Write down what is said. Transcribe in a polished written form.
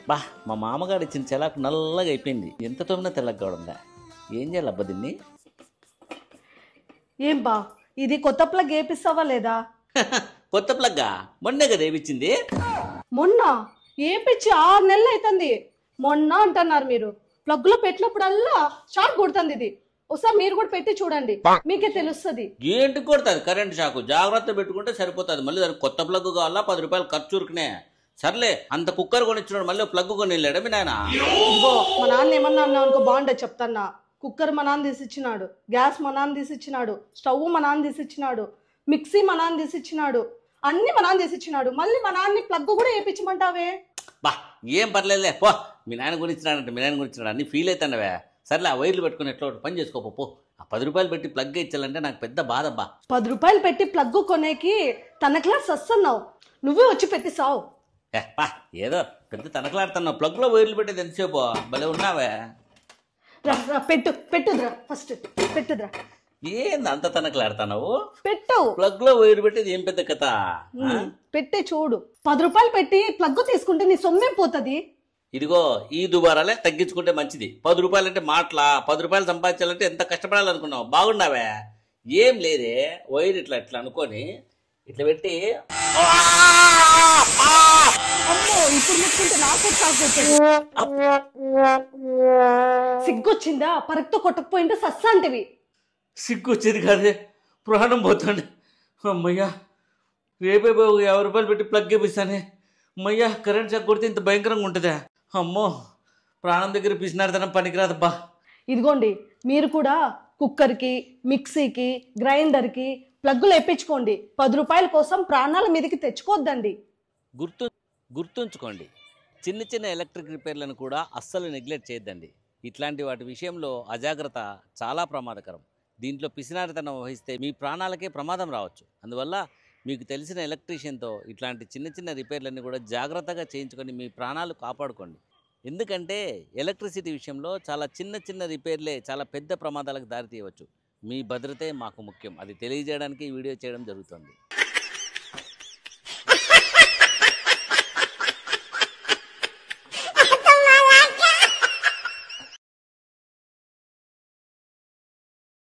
బా మా మామగారు ఇచ్చిన చెలాకు నల్లగా అయిపోయింది. ఎంత తోమినా తెల్లగా ఉందా? ఏం చేయాలబ్బా దీన్ని? ఏం బా ఇది కొత్త ప్లగ్ ఏపిస్తావా లేదా? కొత్త ప్లగ్గా? మొన్నే కదా ఏపిచ్చింది. మొన్న ఏపిచ్చి 6 నెలలు అవుతుంది. మొన్న అంటున్నారు మీరు. ప్లగ్ లో పెట్టినప్పుడల్లా షాక్ కొడుతుంది ఇది. ఒకసారి మీరు కూడా పెట్టి చూడండి, మీకే తెలుస్తుంది. ఏంటి కొడుతుంది కరెంట్ షాకు? జాగ్రత్త పెట్టుకుంటే సరిపోతుంది. మళ్ళీ దానికి కొత్త ప్లగ్ కావాలా? 10 రూపాయలు ఖర్చు ఉరికినే. సర్లే, అంత కుక్కర్ కొనిచ్చినాడు, మళ్ళీ ప్లగ్ కొని వెళ్ళాడు మీ నాయన. ఇగో మా నాన్న ఏమన్నా అన్నా అనుకో బాగుండదు చెప్తాన్నా. కుక్కర్ మా నాన్న తీసిచ్చినాడు, గ్యాస్ మా నాన్న తీసిచ్చినాడు, స్టవ్ మా నాన్న తీసిచ్చినాడు, మిక్సీ మా నాన్న తీసిచ్చినాడు, అన్ని మా నాన్న తీసిచ్చినాడు. మళ్ళీ మా నాన్నని ప్లగ్ కూడా వేయించమంటావే? బా ఏం పర్లేదులే పో. మీ నాయన గురించినాడంటే మీ నాయన గురించినాడు అన్ని ఫీల్ అవుతానవే. సర్లే, ఆ వైర్లు పెట్టుకుని ఎట్లా పని చేసుకోపో. ఆ 10 రూపాయలు పెట్టి ప్లగ్ ఇచ్చాలంటే నాకు పెద్ద బాధబ్బా. 10 రూపాయలు పెట్టి ప్లగ్ కొనేకి తనకలా సస్తున్నావు, నువ్వే వచ్చి పెట్టిస్తావు. పా ఏదో పెద్ద తనకలాడుతున్నావు. ప్లగ్లో వైర్లు పెట్టేది ఎంతసేపు? భలే ఉన్నావే. పెట్టుద్రా, ఫస్ట్ పెట్టుద్రా. ఏంది అంత తనకలాడుతున్నావు? పెట్టు. ప్లగ్ లో వైర్ పెట్టేది ఏం పెద్ద కథ? పెట్టి చూడు. 10 రూపాయలు పెట్టి ప్లగ్ తీసుకుంటే నీ సొమ్మేం పోతుంది? ఇదిగో ఈ దుబారాలే తగ్గించుకుంటే మంచిది. 10 రూపాయలు అంటే మాటలా? 10 రూపాయలు సంపాదించాలంటే ఎంత కష్టపడాలనుకున్నావు? బాగున్నావే. ఏం లేదే, వైర్ ఇట్లా ఇట్లా అనుకొని ఇట్లా పెట్టి ఇప్పుడు ముట్టుకుంటే నాకు సిగ్గొచ్చిందా? పరక్తో కొట్టకపోయింటే సస్సాంటివి. సిగ్గు వచ్చేది కాదే, ప్రాణం పోతాండి. అమ్మయ్యా, రేపే 50 రూపాయలు పెట్టి ప్లగ్ వేపిస్తానే. అమ్మయ్యా, కరెంట్ షాక్ కొడితే ఇంత భయంకరంగా ఉంటుందా? అమ్మో, ప్రాణం దగ్గర పిసినార్తనం పనికిరాదబ్బా. ఇదిగోండి, మీరు కూడా కుక్కర్కి, మిక్సీకి, గ్రైండర్కి ప్లగ్గులు వేయించుకోండి. 10 రూపాయల కోసం ప్రాణాల మీదకి తెచ్చుకోవద్దండి. గుర్తుంచుకోండి, చిన్న చిన్న ఎలక్ట్రిక్ రిపేర్లను కూడా అస్సలు నెగ్లెక్ట్ చేయొద్దండి. ఇట్లాంటి వాటి విషయంలో అజాగ్రత్త చాలా ప్రమాదకరం. దీంట్లో పిసినారితనం వహిస్తే మీ ప్రాణాలకే ప్రమాదం రావచ్చు. అందువల్ల మీకు తెలిసిన ఎలక్ట్రీషియన్తో ఇట్లాంటి చిన్న చిన్న రిపేర్లన్నీ కూడా జాగ్రత్తగా చేయించుకొని మీ ప్రాణాలు కాపాడుకోండి. ఎందుకంటే ఎలక్ట్రిసిటీ విషయంలో చాలా చిన్న చిన్న రిపేర్లే చాలా పెద్ద ప్రమాదాలకు దారితీయవచ్చు. మీ భద్రతే మాకు ముఖ్యం. అది తెలియజేయడానికి ఈ వీడియో చేయడం జరుగుతుంది.